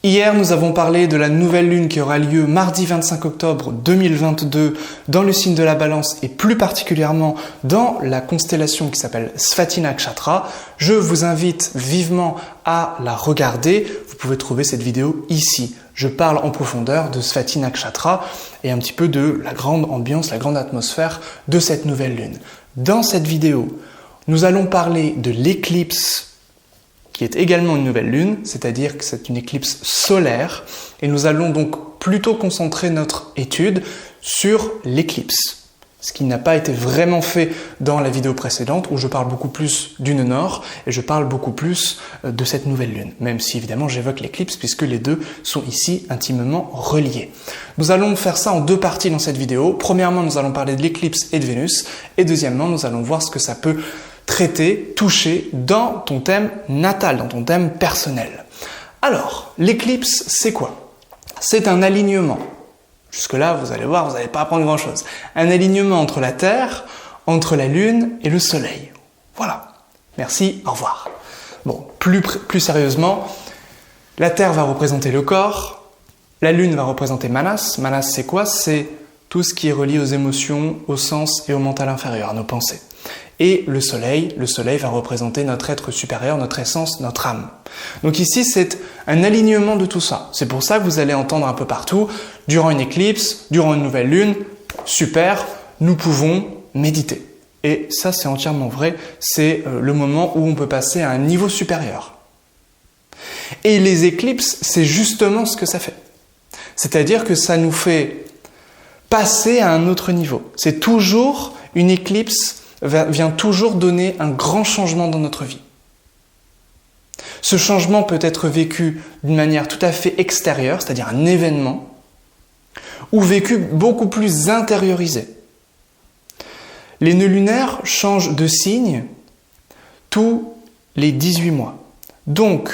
Hier, nous avons parlé de la nouvelle lune qui aura lieu mardi 25 octobre 2022 dans le signe de la Balance et plus particulièrement dans la constellation qui s'appelle Svathi Nakshatra. Je vous invite vivement à la regarder. Vous pouvez trouver cette vidéo ici. Je parle en profondeur de Svathi Nakshatra et un petit peu de la grande ambiance, la grande atmosphère de cette nouvelle lune. Dans cette vidéo, nous allons parler de l'éclipse qui est également une nouvelle lune, c'est-à-dire que c'est une éclipse solaire, et nous allons donc plutôt concentrer notre étude sur l'éclipse, ce qui n'a pas été vraiment fait dans la vidéo précédente, où je parle beaucoup plus du nœud nord, et je parle beaucoup plus de cette nouvelle lune, même si évidemment j'évoque l'éclipse, puisque les deux sont ici intimement reliés. Nous allons faire ça en deux parties dans cette vidéo. Premièrement, nous allons parler de l'éclipse et de Vénus, et deuxièmement, nous allons voir ce que ça peut traiter, toucher dans ton thème natal, dans ton thème personnel. Alors, l'éclipse, c'est quoi? C'est un alignement. Jusque-là, vous allez voir, vous n'allez pas apprendre grand-chose. Un alignement entre la Terre, entre la Lune et le Soleil. Voilà. Merci, au revoir. Bon, plus sérieusement, la Terre va représenter le corps, la Lune va représenter Manas. Manas, c'est quoi? C'est tout ce qui est relié aux émotions, au sens et au mental inférieur, à nos pensées. Et le soleil va représenter notre être supérieur, notre essence, notre âme. Donc ici, c'est un alignement de tout ça. C'est pour ça que vous allez entendre un peu partout, durant une éclipse, durant une nouvelle lune, super, nous pouvons méditer. Et ça, c'est entièrement vrai, c'est le moment où on peut passer à un niveau supérieur. Et les éclipses, c'est justement ce que ça fait. C'est-à-dire que ça nous fait passer à un autre niveau. C'est toujours une éclipse vient toujours donner un grand changement dans notre vie. Ce changement peut être vécu d'une manière tout à fait extérieure, c'est-à-dire un événement, ou vécu beaucoup plus intériorisé. Les nœuds lunaires changent de signe tous les 18 mois. Donc,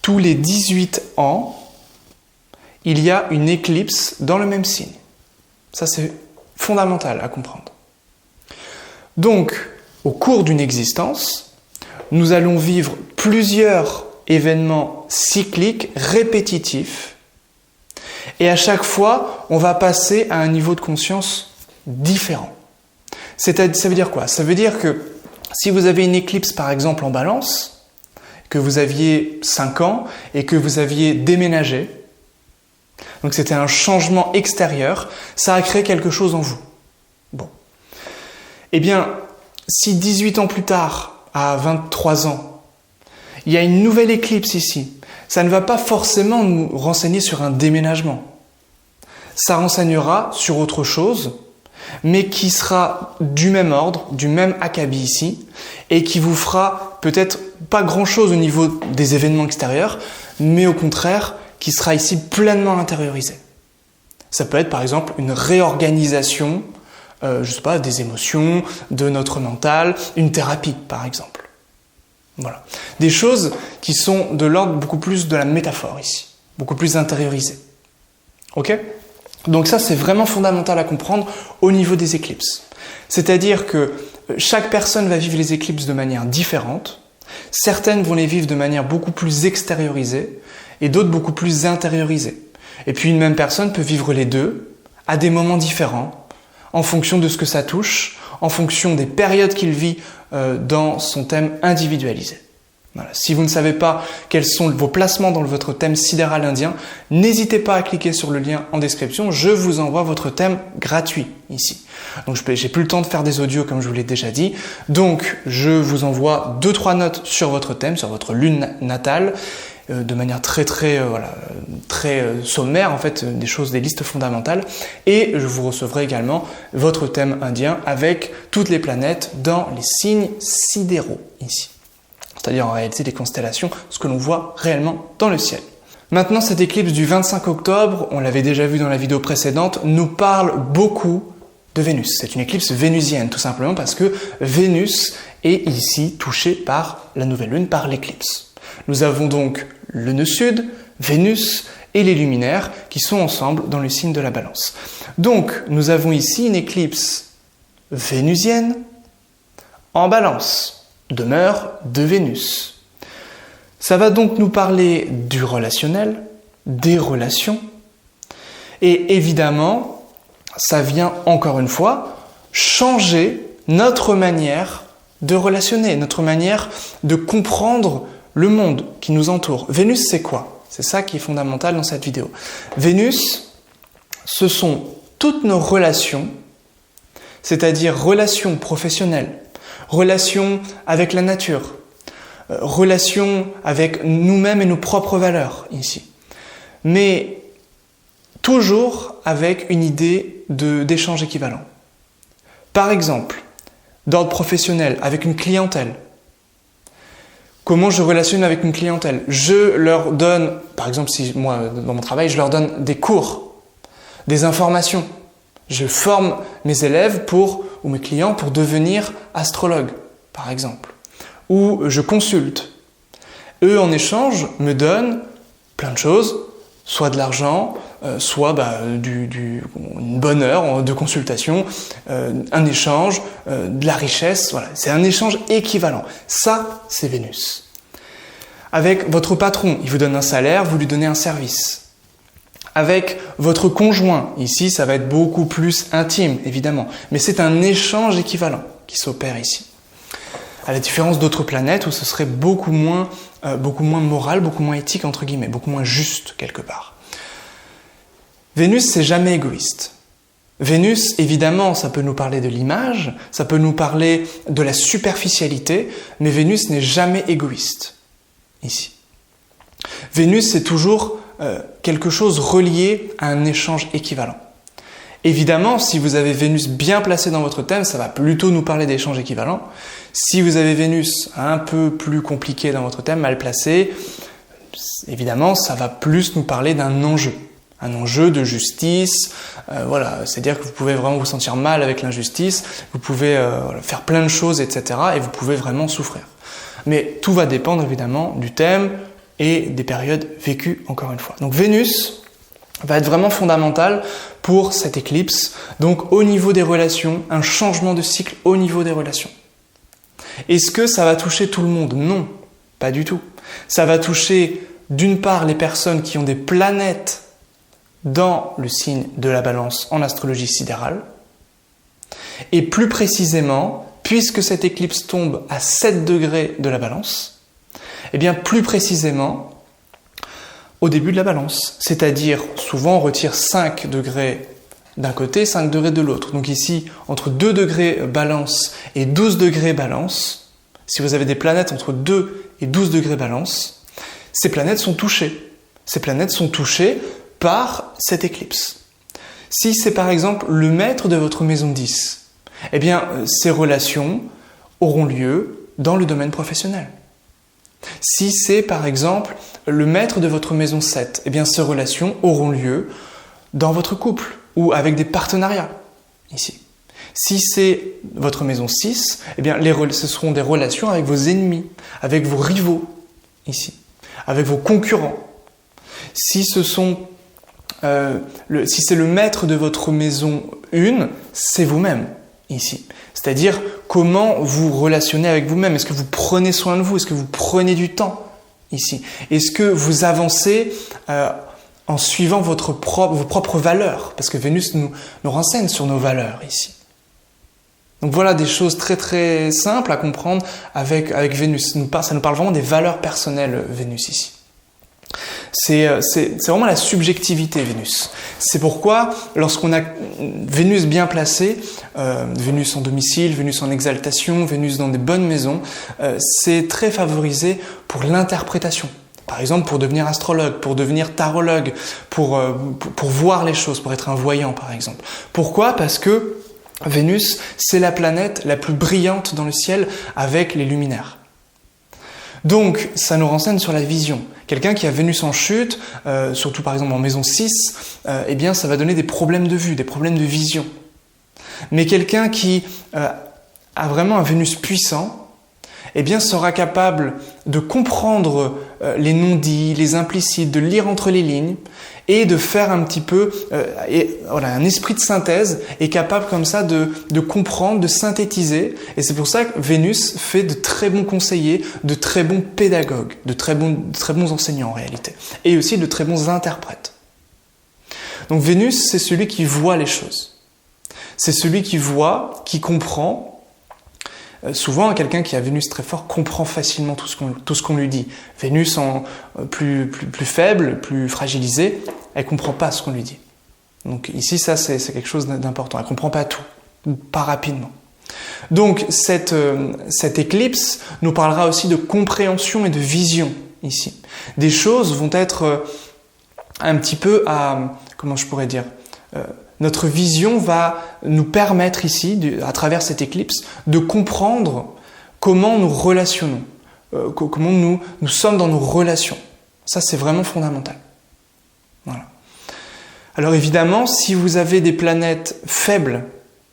tous les 18 ans, il y a une éclipse dans le même signe. Ça, c'est fondamental à comprendre. Donc, au cours d'une existence, nous allons vivre plusieurs événements cycliques, répétitifs, et à chaque fois, on va passer à un niveau de conscience différent. Ça veut dire quoi? Ça veut dire que si vous avez une éclipse, par exemple, en Balance, que vous aviez 5 ans et que vous aviez déménagé, donc c'était un changement extérieur, ça a créé quelque chose en vous. Bon. Eh bien, si 18 ans plus tard, à 23 ans, il y a une nouvelle éclipse ici, ça ne va pas forcément nous renseigner sur un déménagement. Ça renseignera sur autre chose, mais qui sera du même ordre, du même acabit ici, et qui vous fera peut-être pas grand-chose au niveau des événements extérieurs, mais au contraire, qui sera ici pleinement intériorisé. Ça peut être par exemple une réorganisation je sais pas, des émotions, de notre mental, une thérapie par exemple. Voilà. Des choses qui sont de l'ordre beaucoup plus de la métaphore ici, beaucoup plus intériorisées. Ok? Donc ça c'est vraiment fondamental à comprendre au niveau des éclipses. C'est-à-dire que chaque personne va vivre les éclipses de manière différente, certaines vont les vivre de manière beaucoup plus extériorisée et d'autres beaucoup plus intériorisée. Et puis une même personne peut vivre les deux à des moments différents, en fonction de ce que ça touche, en fonction des périodes qu'il vit dans son thème individualisé. Voilà. Si vous ne savez pas quels sont vos placements dans votre thème sidéral indien, n'hésitez pas à cliquer sur le lien en description, je vous envoie votre thème gratuit ici. Donc j'ai plus le temps de faire des audios comme je vous l'ai déjà dit, donc je vous envoie 2-3 notes sur votre thème, sur votre lune natale, de manière très sommaire, en fait, des listes fondamentales. Et je vous recevrai également votre thème indien avec toutes les planètes dans les signes sidéraux, ici. C'est-à-dire en réalité des constellations, ce que l'on voit réellement dans le ciel. Maintenant, cette éclipse du 25 octobre, on l'avait déjà vu dans la vidéo précédente, nous parle beaucoup de Vénus. C'est une éclipse vénusienne, tout simplement parce que Vénus est ici touchée par la nouvelle lune, par l'éclipse. Nous avons donc le nœud sud, Vénus et les luminaires qui sont ensemble dans le signe de la Balance. Donc, nous avons ici une éclipse vénusienne en Balance, demeure de Vénus. Ça va donc nous parler du relationnel, des relations. Et évidemment, ça vient encore une fois changer notre manière de relationner, notre manière de comprendre le monde qui nous entoure. Vénus, c'est quoi? C'est ça qui est fondamental dans cette vidéo. Vénus, ce sont toutes nos relations, c'est-à-dire relations professionnelles, relations avec la nature, relations avec nous-mêmes et nos propres valeurs ici. Mais toujours avec une idée d'échange équivalent. Par exemple, d'ordre professionnel, avec une clientèle. Comment je relationne avec une clientèle? Je leur donne, par exemple, si moi, dans mon travail, je leur donne des cours, des informations. Je forme mes élèves ou mes clients pour devenir astrologues, par exemple. Ou je consulte. Eux, en échange, me donnent plein de choses, soit de l'argent, soit une bonne heure de consultation, un échange, de la richesse. Voilà. C'est un échange équivalent. Ça, c'est Vénus. Avec votre patron, il vous donne un salaire, vous lui donnez un service. Avec votre conjoint, ici, ça va être beaucoup plus intime, évidemment. Mais c'est un échange équivalent qui s'opère ici. À la différence d'autres planètes où ce serait beaucoup moins moral, beaucoup moins éthique, entre guillemets, beaucoup moins juste, quelque part. Vénus, c'est jamais égoïste. Vénus, évidemment, ça peut nous parler de l'image, ça peut nous parler de la superficialité, mais Vénus n'est jamais égoïste, ici. Vénus, c'est toujours quelque chose relié à un échange équivalent. Évidemment, si vous avez Vénus bien placée dans votre thème, ça va plutôt nous parler d'échanges équivalents. Si vous avez Vénus un peu plus compliquée dans votre thème, mal placée, évidemment, ça va plus nous parler d'un enjeu. Un enjeu de justice, voilà, c'est-à-dire que vous pouvez vraiment vous sentir mal avec l'injustice, vous pouvez faire plein de choses, etc. et vous pouvez vraiment souffrir. Mais tout va dépendre évidemment du thème et des périodes vécues, encore une fois. Donc Vénus va être vraiment fondamentale pour cette éclipse, donc au niveau des relations, un changement de cycle au niveau des relations. Est-ce que ça va toucher tout le monde? Non, pas du tout. Ça va toucher d'une part les personnes qui ont des planètes dans le signe de la Balance en astrologie sidérale. Et plus précisément, puisque cette éclipse tombe à 7 degrés de la Balance, et bien plus précisément au début de la Balance. C'est-à-dire, souvent on retire 5 degrés d'un côté, 5 degrés de l'autre. Donc ici, entre 2 degrés Balance et 12 degrés Balance, si vous avez des planètes entre 2 et 12 degrés Balance, ces planètes sont touchées. Ces planètes sont touchées par cette éclipse. Si c'est par exemple le maître de votre maison 10, eh bien ces relations auront lieu dans le domaine professionnel. Si c'est par exemple le maître de votre maison 7, eh bien ces relations auront lieu dans votre couple ou avec des partenariats ici. Si c'est votre maison 6, eh bien ce seront des relations avec vos ennemis, avec vos rivaux ici, avec vos concurrents. Si c'est le maître de votre maison 1, c'est vous-même ici. C'est-à-dire comment vous relationnez avec vous-même. Est-ce que vous prenez soin de vous? Est-ce que vous prenez du temps ici? Est-ce que vous avancez en suivant vos propres valeurs? Parce que Vénus nous renseigne sur nos valeurs ici. Donc voilà des choses très très simples à comprendre avec Vénus. Ça nous parle vraiment des valeurs personnelles, Vénus ici. C'est vraiment la subjectivité, Vénus. C'est pourquoi, lorsqu'on a Vénus bien placée, Vénus en domicile, Vénus en exaltation, Vénus dans des bonnes maisons, c'est très favorisé pour l'interprétation. Par exemple, pour devenir astrologue, pour devenir tarologue, pour voir les choses, pour être un voyant, par exemple. Pourquoi? Parce que Vénus, c'est la planète la plus brillante dans le ciel avec les luminaires. Donc, ça nous renseigne sur la vision. Quelqu'un qui a Vénus en chute, surtout par exemple en maison 6, eh bien ça va donner des problèmes de vue, des problèmes de vision. Mais quelqu'un qui a vraiment un Vénus puissant, eh bien, sera capable de comprendre les non-dits, les implicites, de lire entre les lignes et de faire un petit peu un esprit de synthèse est capable comme ça de comprendre, de synthétiser. Et c'est pour ça que Vénus fait de très bons conseillers, de très bons pédagogues, de très bons enseignants en réalité, et aussi de très bons interprètes. Donc Vénus, c'est celui qui voit les choses. C'est celui qui voit, qui comprend. Souvent, quelqu'un qui a Vénus très fort comprend facilement tout ce qu'on lui dit. Vénus en plus faible, plus fragilisée, elle comprend pas ce qu'on lui dit. Donc ici, ça c'est quelque chose d'important. Elle comprend pas tout, ou pas rapidement. Donc cette éclipse nous parlera aussi de compréhension et de vision ici. Des choses vont être un petit peu comment je pourrais dire, notre vision va nous permettre ici, à travers cette éclipse, de comprendre comment nous relationnons, comment nous sommes dans nos relations. Ça, c'est vraiment fondamental. Voilà. Alors évidemment, si vous avez des planètes faibles,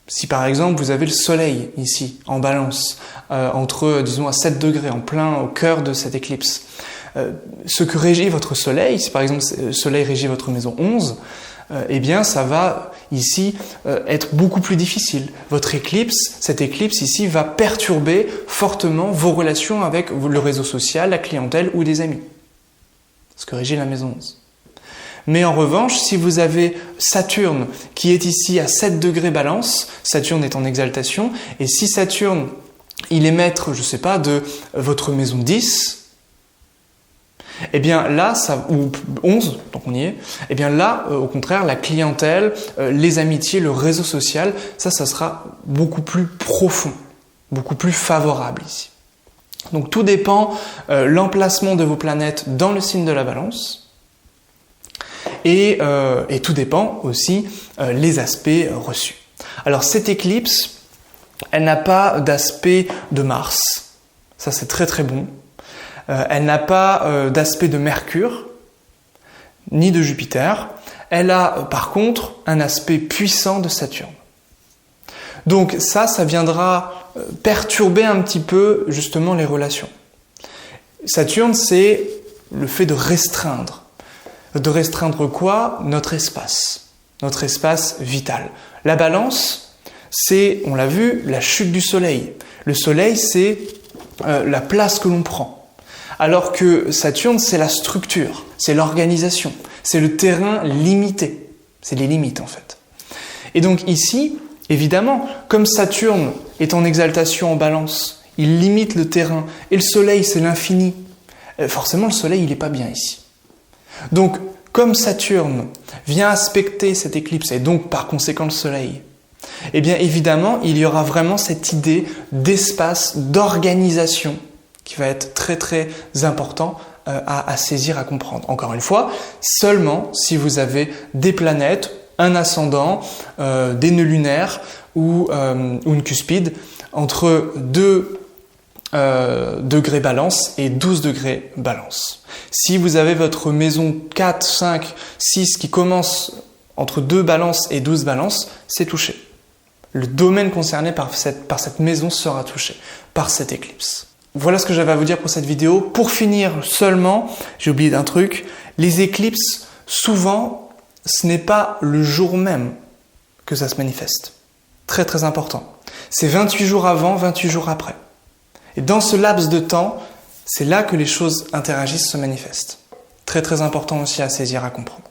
si par exemple vous avez le Soleil ici, en Balance, entre, disons, à 7 degrés, en plein au cœur de cette éclipse, ce que régit votre Soleil, si par exemple le Soleil régit votre maison 11, eh bien ça va ici être beaucoup plus difficile. Cette éclipse ici va perturber fortement vos relations avec le réseau social, la clientèle ou des amis. Ce que régit la maison 11. Mais en revanche, si vous avez Saturne qui est ici à 7 degrés Balance, Saturne est en exaltation, et si Saturne il est maître, je sais pas, de votre maison 10, eh bien là, ou 11, donc on y est, eh bien là, au contraire, la clientèle, les amitiés, le réseau social, ça sera beaucoup plus profond, beaucoup plus favorable ici. Donc tout dépend l'emplacement de vos planètes dans le signe de la Balance, et tout dépend aussi les aspects reçus. Alors cette éclipse, elle n'a pas d'aspect de Mars, ça c'est très très bon. Elle n'a pas d'aspect de Mercure, ni de Jupiter. Elle a par contre un aspect puissant de Saturne. Donc ça viendra perturber un petit peu justement les relations. Saturne, c'est le fait de restreindre. De restreindre quoi? Notre espace vital. La Balance, c'est, on l'a vu, la chute du Soleil. Le Soleil, c'est la place que l'on prend. Alors que Saturne, c'est la structure, c'est l'organisation, c'est le terrain limité. C'est les limites en fait. Et donc ici, évidemment, comme Saturne est en exaltation en Balance, il limite le terrain, et le Soleil, c'est l'infini. Forcément, le Soleil, il n'est pas bien ici. Donc, comme Saturne vient aspecter cette éclipse, et donc par conséquent le Soleil, eh bien évidemment, il y aura vraiment cette idée d'espace, d'organisation, qui va être très très important à saisir, à comprendre. Encore une fois, seulement si vous avez des planètes, un ascendant, des nœuds lunaires ou une cuspide entre 2 degrés Balance et 12 degrés Balance. Si vous avez votre maison 4, 5, 6 qui commence entre 2 Balance et 12 Balance, c'est touché. Le domaine concerné par cette maison sera touché par cette éclipse. Voilà ce que j'avais à vous dire pour cette vidéo. Pour finir seulement, j'ai oublié d'un truc, les éclipses, souvent, ce n'est pas le jour même que ça se manifeste. Très très important. C'est 28 jours avant, 28 jours après. Et dans ce laps de temps, c'est là que les choses interagissent, se manifestent. Très très important aussi à saisir, à comprendre.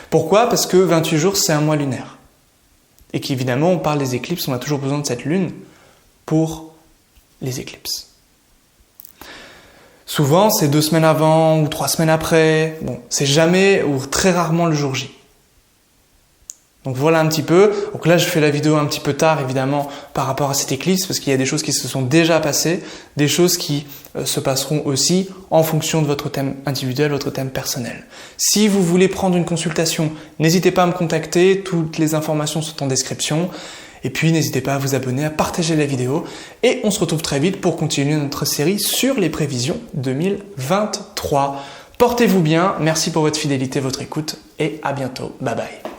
Pourquoi? Parce que 28 jours, c'est un mois lunaire. Et qu'évidemment, on parle des éclipses, on a toujours besoin de cette lune pour les éclipses. Souvent, c'est 2 semaines avant ou 3 semaines après. Bon, c'est jamais ou très rarement le jour J. Donc voilà un petit peu. Donc là, je fais la vidéo un petit peu tard, évidemment, par rapport à cette éclipse, parce qu'il y a des choses qui se sont déjà passées, des choses qui se passeront aussi en fonction de votre thème individuel, votre thème personnel. Si vous voulez prendre une consultation, n'hésitez pas à me contacter. Toutes les informations sont en description. Et puis, n'hésitez pas à vous abonner, à partager la vidéo. Et on se retrouve très vite pour continuer notre série sur les prévisions 2023. Portez-vous bien, merci pour votre fidélité, votre écoute, et à bientôt. Bye bye.